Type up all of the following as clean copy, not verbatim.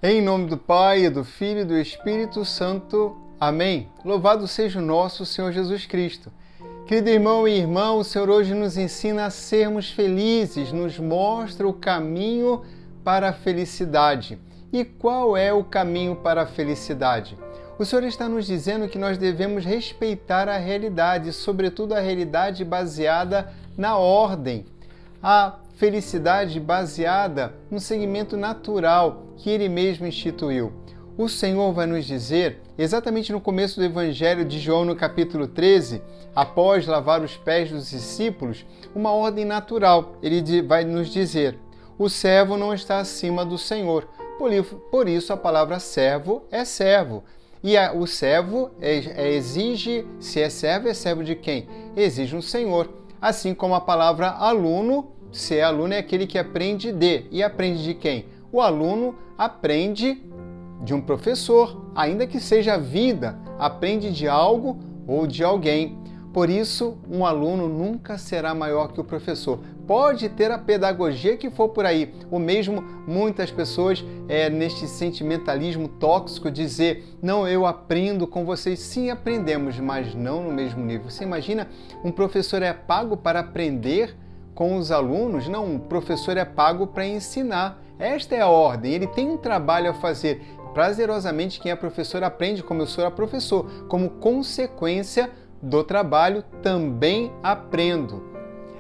Em nome do Pai, do Filho e do Espírito Santo. Amém. Louvado seja o nosso Senhor Jesus Cristo. Querido irmão e irmã, o Senhor hoje nos ensina a sermos felizes, nos mostra o caminho para a felicidade. E qual é o caminho para a felicidade? O Senhor está nos dizendo que nós devemos respeitar a realidade, sobretudo a realidade baseada na ordem. A felicidade baseada no segmento natural que Ele mesmo instituiu. O Senhor vai nos dizer, exatamente no começo do Evangelho de João, no capítulo 13, após lavar os pés dos discípulos, uma ordem natural. Ele vai nos dizer: o servo não está acima do Senhor. Por isso a palavra servo é servo. E o servo exige, se é servo de quem? Exige um senhor. Assim como a palavra aluno, se é aluno, é aquele que aprende de. E aprende de quem? O aluno aprende de um professor, ainda que seja a vida, aprende de algo ou de alguém. Por isso, um aluno nunca será maior que o professor. Pode ter a pedagogia que for por aí. O mesmo, muitas pessoas, neste sentimentalismo tóxico, dizer: não, eu aprendo com vocês. Sim, aprendemos, mas não no mesmo nível. Você imagina, um professor é pago para aprender com os alunos? Não, um professor é pago para ensinar. Esta é a ordem, ele tem um trabalho a fazer. Prazerosamente, quem é professor aprende como eu sou professor. Como consequência do trabalho, também aprendo.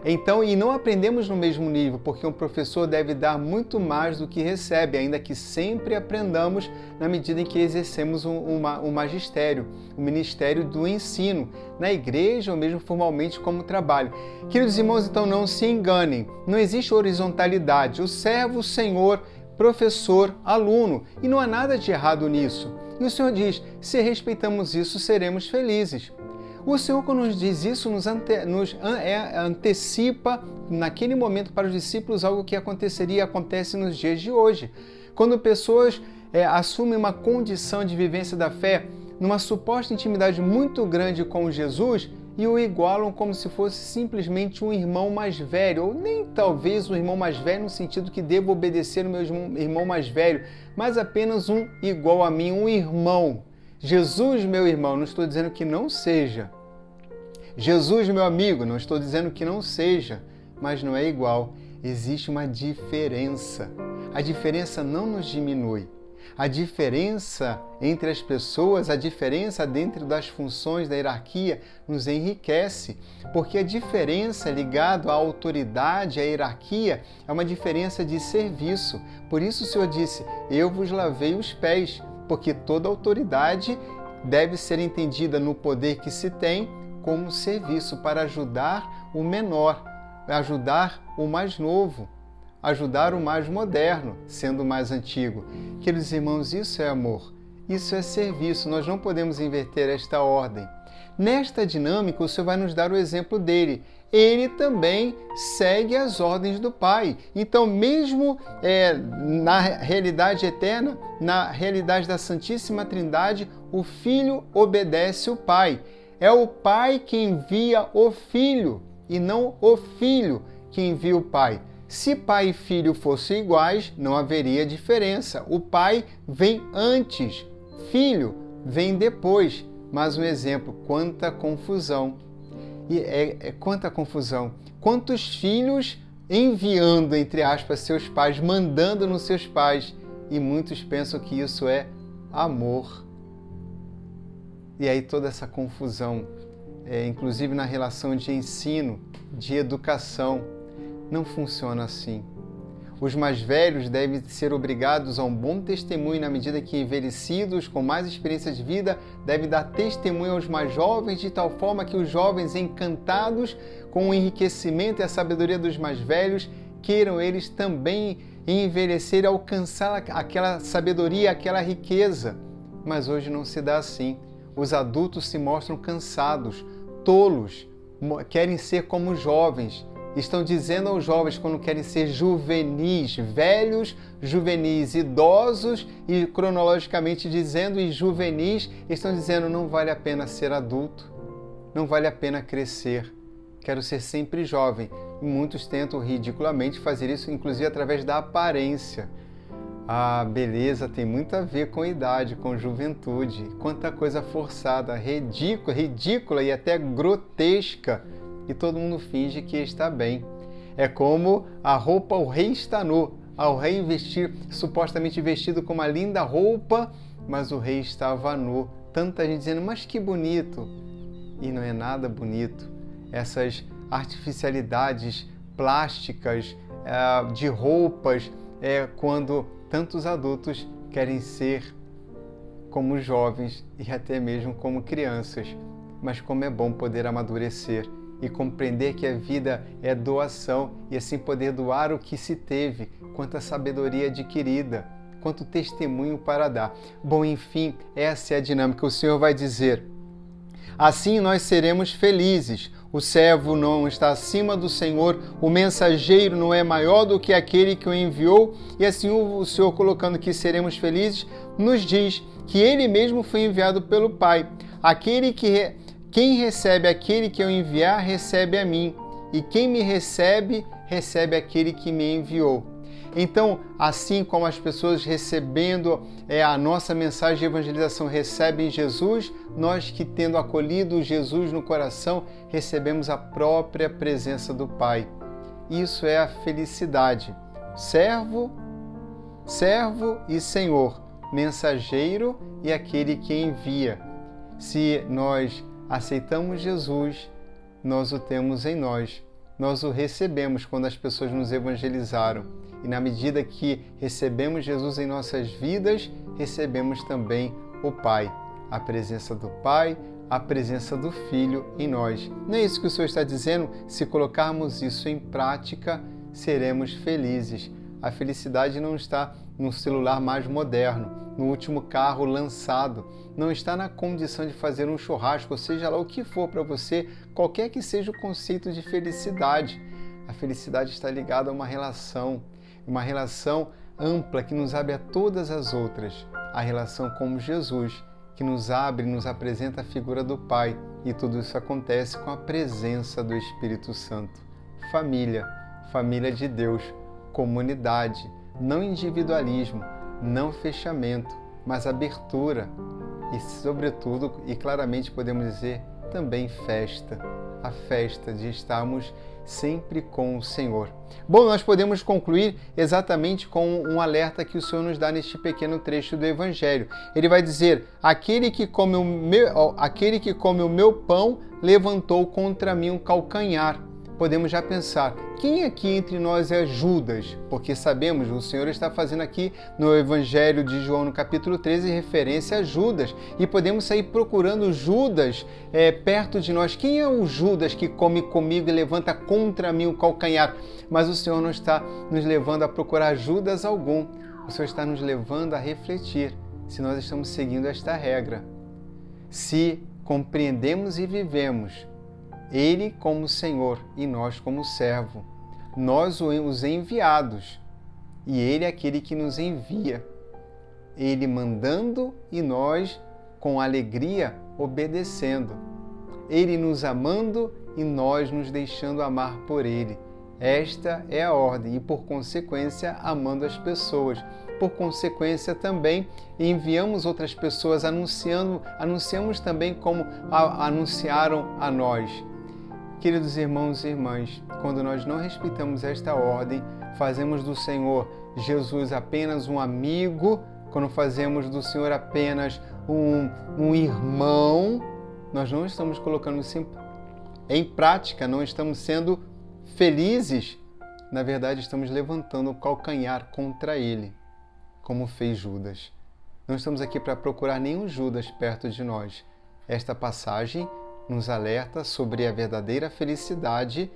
Então, e não aprendemos no mesmo nível, porque um professor deve dar muito mais do que recebe, ainda que sempre aprendamos na medida em que exercemos um magistério, o ministério do ensino, na igreja ou mesmo formalmente como trabalho. Queridos irmãos, então não se enganem, não existe horizontalidade. O servo, o senhor, professor, aluno, e não há nada de errado nisso. E o Senhor diz: se respeitamos isso, seremos felizes. O Senhor, quando nos diz isso, nos antecipa naquele momento para os discípulos algo que aconteceria e acontece nos dias de hoje. Quando pessoas assumem uma condição de vivência da fé, numa suposta intimidade muito grande com Jesus, e o igualam como se fosse simplesmente um irmão mais velho, ou nem talvez um irmão mais velho no sentido que devo obedecer o meu irmão mais velho, mas apenas um igual a mim, um irmão. Jesus, meu irmão, não estou dizendo que não seja. Jesus, meu amigo, não estou dizendo que não seja, mas não é igual. Existe uma diferença. A diferença não nos diminui. A diferença entre as pessoas, a diferença dentro das funções da hierarquia nos enriquece, porque a diferença ligada à autoridade, à hierarquia, é uma diferença de serviço. Por isso o Senhor disse: eu vos lavei os pés, porque toda autoridade deve ser entendida no poder que se tem como serviço para ajudar o menor, ajudar o mais novo, ajudar o mais moderno, sendo o mais antigo. Queridos irmãos, isso é amor, isso é serviço. Nós não podemos inverter esta ordem. Nesta dinâmica, o Senhor vai nos dar o exemplo dele. Ele também segue as ordens do Pai. Então, mesmo na realidade eterna, na realidade da Santíssima Trindade, o Filho obedece o Pai. É o Pai que envia o Filho, e não o Filho que envia o Pai. Se Pai e Filho fossem iguais, não haveria diferença. O Pai vem antes, Filho vem depois. Mas um exemplo, quanta confusão. E quanta confusão. Quantos filhos enviando, entre aspas, seus pais, mandando nos seus pais. E muitos pensam que isso é amor. E aí toda essa confusão, inclusive na relação de ensino, de educação, não funciona assim. Os mais velhos devem ser obrigados a um bom testemunho na medida que envelhecidos, com mais experiência de vida, devem dar testemunho aos mais jovens, de tal forma que os jovens, encantados com o enriquecimento e a sabedoria dos mais velhos, queiram eles também envelhecer e alcançar aquela sabedoria, aquela riqueza. Mas hoje não se dá assim. Os adultos se mostram cansados, tolos, querem ser como jovens. Estão dizendo aos jovens, quando querem ser juvenis, velhos, juvenis, idosos e cronologicamente dizendo, e juvenis, estão dizendo: não vale a pena ser adulto, não vale a pena crescer, quero ser sempre jovem. E muitos tentam ridiculamente fazer isso, inclusive através da aparência. A beleza tem muito a ver com idade, com juventude. Quanta coisa forçada, ridícula e até grotesca. E todo mundo finge que está bem. É como a roupa, o rei está nu. Ao rei supostamente vestido com uma linda roupa, mas o rei estava nu. Tanta gente dizendo, mas que bonito. E não é nada bonito. Essas artificialidades plásticas de roupas, quando tantos adultos querem ser como jovens e até mesmo como crianças. Mas como é bom poder amadurecer e compreender que a vida é doação e assim poder doar o que se teve, quanta sabedoria adquirida, quanto testemunho para dar. Bom, enfim, essa é a dinâmica. O Senhor vai dizer, assim nós seremos felizes. O servo não está acima do Senhor, o mensageiro não é maior do que aquele que o enviou, e assim o Senhor, colocando que seremos felizes, nos diz que Ele mesmo foi enviado pelo Pai. Quem recebe aquele que eu enviar, recebe a mim, e quem me recebe, recebe aquele que me enviou. Então, assim como as pessoas recebendo a nossa mensagem de evangelização recebem Jesus, nós que tendo acolhido Jesus no coração, recebemos a própria presença do Pai. Isso é a felicidade. Servo e Senhor, mensageiro e aquele que envia. Se nós aceitamos Jesus, nós o temos em nós. Nós o recebemos quando as pessoas nos evangelizaram. E na medida que recebemos Jesus em nossas vidas, recebemos também o Pai. A presença do Pai, a presença do Filho em nós. Não é isso que o Senhor está dizendo? Se colocarmos isso em prática, seremos felizes. A felicidade não está no celular mais moderno, no último carro lançado. Não está na condição de fazer um churrasco, ou seja lá o que for para você, qualquer que seja o conceito de felicidade. A felicidade está ligada a uma relação ampla que nos abre a todas as outras. A relação com Jesus, que nos abre e nos apresenta a figura do Pai. E tudo isso acontece com a presença do Espírito Santo. Família de Deus, comunidade, não individualismo, não fechamento, mas abertura. E, sobretudo, e claramente podemos dizer, também festa. A festa de estarmos sempre com o Senhor. Bom, nós podemos concluir exatamente com um alerta que o Senhor nos dá neste pequeno trecho do Evangelho. Ele vai dizer, aquele que come o meu pão levantou contra mim um calcanhar. Podemos já pensar, quem aqui entre nós é Judas? Porque sabemos, o Senhor está fazendo aqui no Evangelho de João, no capítulo 13, referência a Judas. E podemos sair procurando Judas perto de nós. Quem é o Judas que come comigo e levanta contra mim o calcanhar? Mas o Senhor não está nos levando a procurar Judas algum. O Senhor está nos levando a refletir se nós estamos seguindo esta regra. Se compreendemos e vivemos Ele como Senhor e nós como servo. Nós os enviados e Ele é aquele que nos envia. Ele mandando e nós com alegria obedecendo. Ele nos amando e nós nos deixando amar por Ele. Esta é a ordem e, por consequência, amando as pessoas. Por consequência, também enviamos outras pessoas, anunciamos também como anunciaram a nós. Queridos irmãos e irmãs, quando nós não respeitamos esta ordem, fazemos do Senhor Jesus apenas um amigo, quando fazemos do Senhor apenas um irmão, nós não estamos colocando isso em prática, não estamos sendo felizes. Na verdade, estamos levantando o calcanhar contra Ele, como fez Judas. Não estamos aqui para procurar nenhum Judas perto de nós. Esta passagem nos alerta sobre a verdadeira felicidade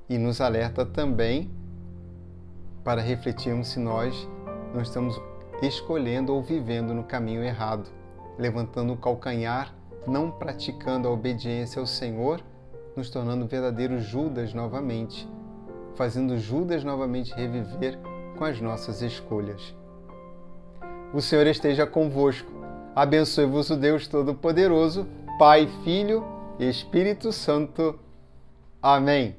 e nos alerta também para refletirmos se nós não estamos escolhendo ou vivendo no caminho errado, levantando o calcanhar, não praticando a obediência ao Senhor, nos tornando verdadeiros Judas novamente, fazendo Judas novamente reviver com as nossas escolhas. O Senhor esteja convosco. Abençoe-vos o Deus Todo-Poderoso, Pai, Filho e Espírito Santo. Amém.